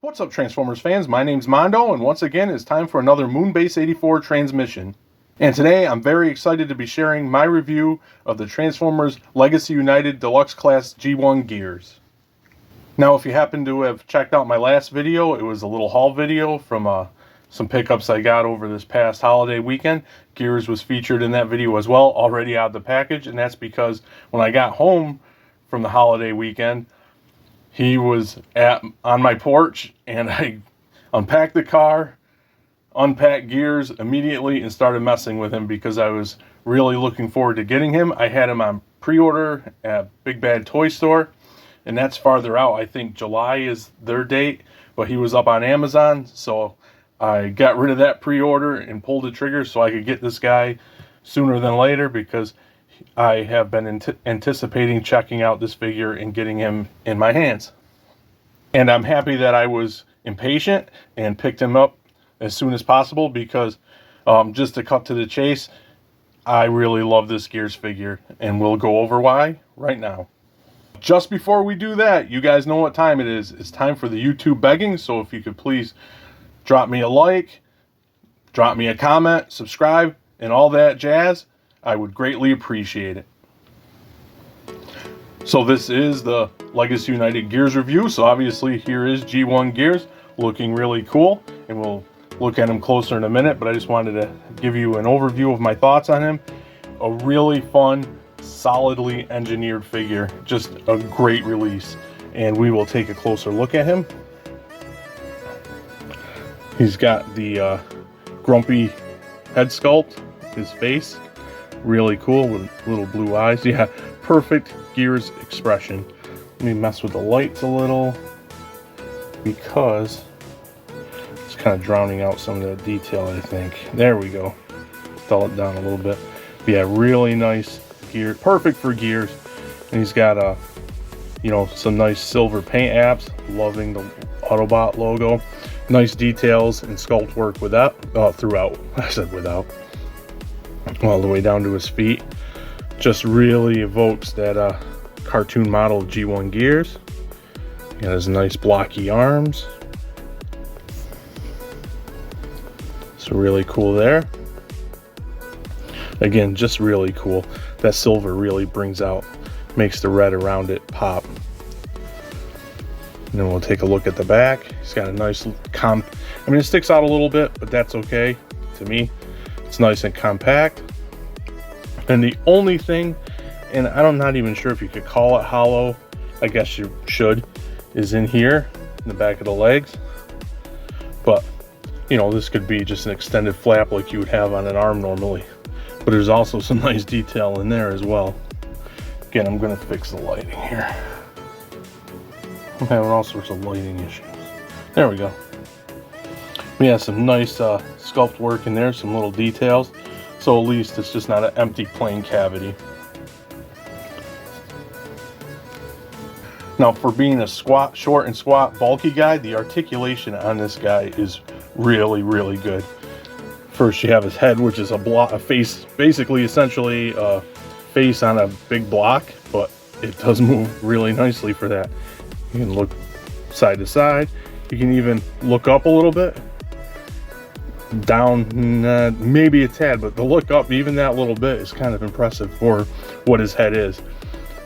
What's up, Transformers fans? My name's Mondo, and once again, it's time for another Moonbase 84 transmission. And today, I'm very excited to be sharing my review of the Transformers Legacy United Deluxe Class G1 gears. Now, if you happen to have checked out my last video, it was a little haul video from some pickups I got over this past holiday weekend. Gears was featured in that video as well, already out of the package, and that's because when I got home from the holiday weekend, he was on my porch, and I unpacked the car, unpacked gears immediately, and started messing with him because I was really looking forward to getting him. I had him on pre-order at Big Bad Toy Store, and that's farther out. I think July is their date, but he was up on Amazon, so I got rid of that pre-order and pulled the trigger so I could get this guy sooner than later, because I have been anticipating checking out this figure and getting him in my hands. And I'm happy that I was impatient and picked him up as soon as possible, because just to cut to the chase, I really love this Gears figure, and we'll go over why right now. Just before we do that, you guys know what time it is. It's time for the YouTube begging, so if you could please drop me a like, drop me a comment, subscribe, and all that jazz, I would greatly appreciate it. So this is the Legacy United Gears review. So obviously here is G1 Gears, looking really cool, and we'll look at him closer in a minute, but I just wanted to give you an overview of my thoughts on him. A really fun, solidly engineered figure, just a great release, and we will take a closer look at him. He's got the grumpy head sculpt, his face. Really cool with little blue eyes. Yeah, perfect Gears expression. Let me mess with the lights a little, because it's kind of drowning out some of the detail, I think. There we go. Dull it down a little bit. But yeah, really nice gear. Perfect for Gears. And he's got some nice silver paint apps. Loving the Autobot logo. Nice details and sculpt work with that throughout. I said without. All the way down to his feet. Just really evokes that cartoon model of G1 Gears. He has nice blocky arms. So really cool there. Again, just really cool. That silver really makes the red around it pop. And then we'll take a look at the back. He's got a nice it sticks out a little bit, but that's okay to me. It's nice and compact. And the only thing, and I'm not even sure if you could call it hollow, I guess you should, is in here, in the back of the legs. But, this could be just an extended flap like you would have on an arm normally. But there's also some nice detail in there as well. Again, I'm going to fix the lighting here. I'm having all sorts of lighting issues. There we go. We have some nice sculpt work in there, some little details. So at least it's just not an empty plain cavity. Now, for being a short and squat, bulky guy, the articulation on this guy is really, really good. First, you have his head, which is a face, basically, essentially a face on a big block, but it does move really nicely for that. You can look side to side. You can even look up a little bit. Down, maybe a tad, but the look up, even that little bit, is kind of impressive for what his head is.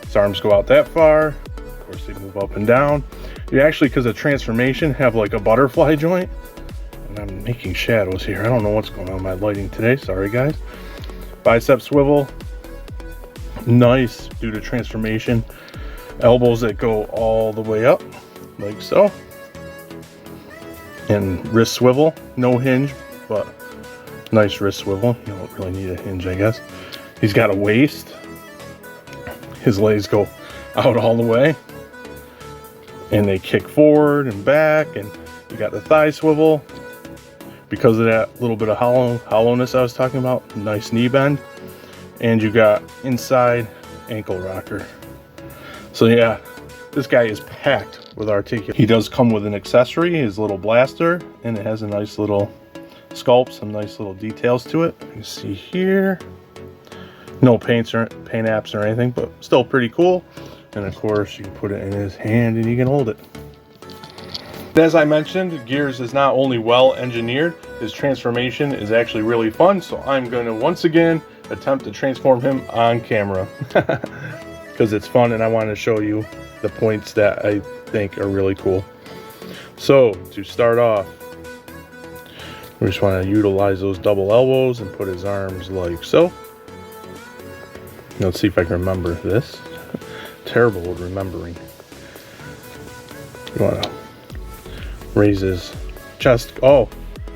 His arms go out that far. Of course, they move up and down. You actually, because of transformation, have like a butterfly joint. And I'm making shadows here. I don't know what's going on with my lighting today. Sorry, guys. Bicep swivel. Nice due to transformation. Elbows that go all the way up, like so. And wrist swivel. No hinge, but nice wrist swivel. You don't really need a hinge, I guess. He's got a waist. His legs go out all the way, and they kick forward and back, and you got the thigh swivel. Because of that little bit of hollowness I was talking about, nice knee bend. And you got inside ankle rocker. So yeah, this guy is packed with articulation. He does come with an accessory, his little blaster, and it has a nice little sculpt, some nice little details to it. You can see here, no paint apps or anything, but still pretty cool. And of course, you can put it in his hand and you can hold it. As I mentioned, Gears is not only well engineered, his transformation is actually really fun, so I'm going to once again attempt to transform him on camera because it's fun and I want to show you the points that I think are really cool. So to start off, we just want to utilize those double elbows and put his arms like so. Let's see if I can remember this. Terrible at remembering. You want to raise his chest. Oh,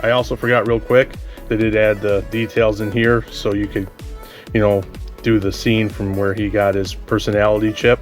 I also forgot real quick, they did add the details in here so you could, you know, do the scene from where he got his personality chip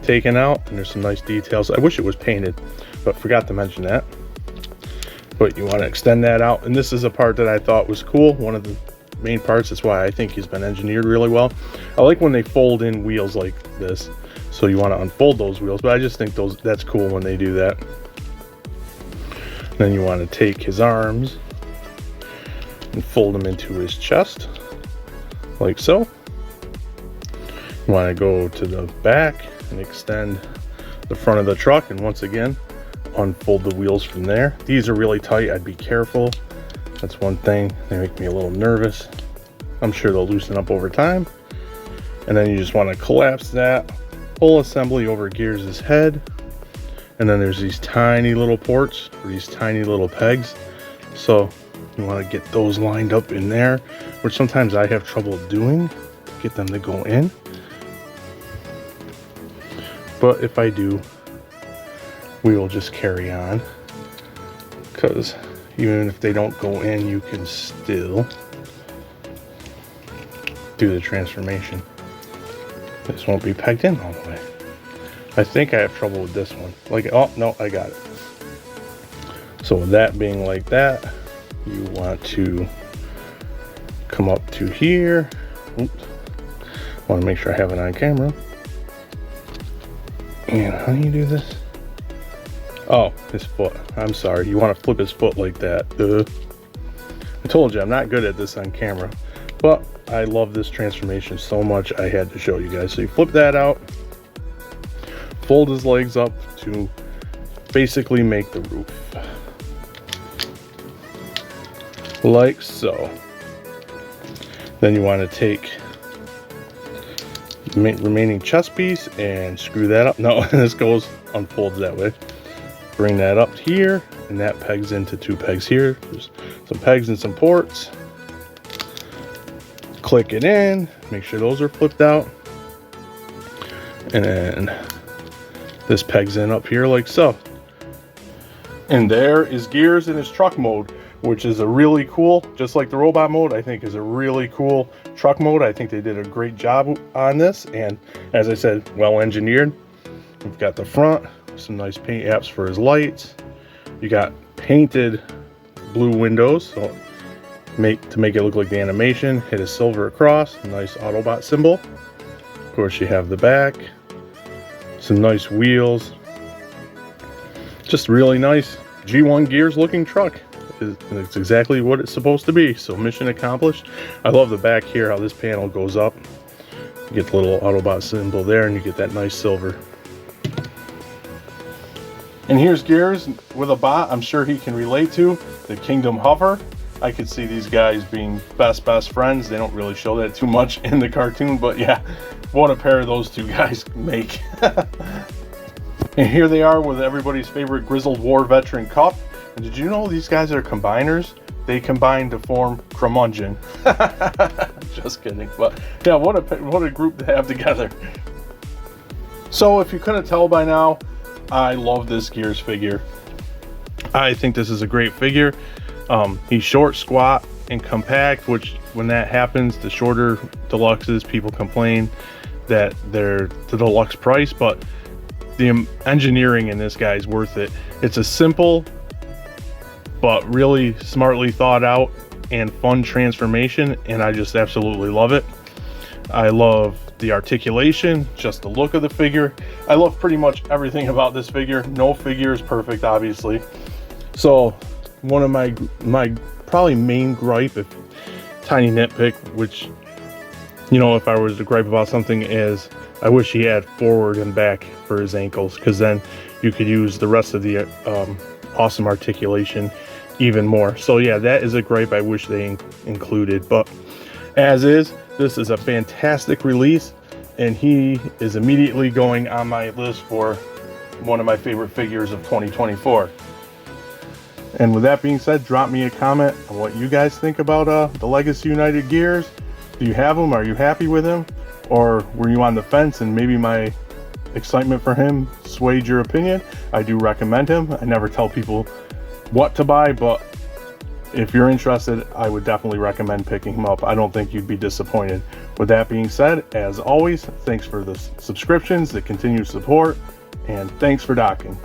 taken out, and there's some nice details. I wish it was painted, but forgot to mention that. But you want to extend that out, and this is a part that I thought was cool, one of the main parts. That's why I think he's been engineered really well. I like when they fold in wheels like this, so you want to unfold those wheels, but I just think that's cool when they do that. Then you want to take his arms and fold them into his chest like so. You want to go to the back and extend the front of the truck, and once again unfold the wheels from there. These are really tight, I'd be careful. That's one thing, they make me a little nervous. I'm sure they'll loosen up over time. And then you just want to collapse that whole assembly over Gears' head. And then there's these tiny little ports, or these tiny little pegs. So you want to get those lined up in there, which sometimes I have trouble doing to get them to go in. But if I do, we will just carry on, because even if they don't go in, you can still do the transformation. This won't be pegged in all the way. I think I have trouble with this one. Like, oh no, I got it. So with that being like that, you want to come up to here. Oops. Want to make sure I have it on camera. And how do you do this? Oh, his foot. I'm sorry. You want to flip his foot like that. I told you I'm not good at this on camera, but I love this transformation so much I had to show you guys. So you flip that out, fold his legs up to basically make the roof. Like so. Then you want to take the remaining chest piece and screw that up. No, this goes, unfolds that way. Bring that up here, and that pegs into two pegs here. There's some pegs and some ports. Click it in, make sure those are flipped out. And then this pegs in up here like so. And there is Gears in his truck mode, which is a really cool, just like the robot mode, I think is a really cool truck mode. I think they did a great job on this, and as I said, well engineered. We've got the front, some nice paint apps for his lights. You got painted blue windows, so to make it look like the animation. Hit a silver across, a nice Autobot symbol. Of course, you have the back, some nice wheels. Just really nice G1 Gears looking truck. It's exactly what it's supposed to be, so mission accomplished. I love the back here, how this panel goes up. You get the little Autobot symbol there, and you get that nice silver. And here's Gears with a bot I'm sure he can relate to, the Kingdom Hover. I could see these guys being best friends. They don't really show that too much in the cartoon, but yeah, what a pair of those two guys make. And here they are with everybody's favorite Grizzled War Veteran Cup. And did you know these guys are combiners? They combine to form Curmudgeon. Just kidding, but yeah, what a group to have together. So if you couldn't tell by now, I love this Gears figure. I think this is a great figure. He's short, squat, and compact, which when that happens, the shorter deluxes, people complain that they're the deluxe price, but the engineering in this guy is worth it. It's a simple but really smartly thought out and fun transformation, and I just absolutely love it. I love the articulation, just the look of the figure. I love pretty much everything about this figure. No figure is perfect, obviously. So one of my probably main gripe, if tiny nitpick, which, you know, if I was to gripe about something, is I wish he had forward and back for his ankles, because then you could use the rest of the awesome articulation even more. So yeah, that is a gripe I wish they included. But as is, this is a fantastic release, and he is immediately going on my list for one of my favorite figures of 2024. And with that being said, drop me a comment on what you guys think about the Legacy United gears. Do you have them? Are you happy with him? Or were you on the fence and maybe my excitement for him swayed your opinion? I do recommend him. I never tell people what to buy, but if you're interested, I would definitely recommend picking him up. I don't think you'd be disappointed. With that being said, as always, thanks for the subscriptions, the continued support, and thanks for docking.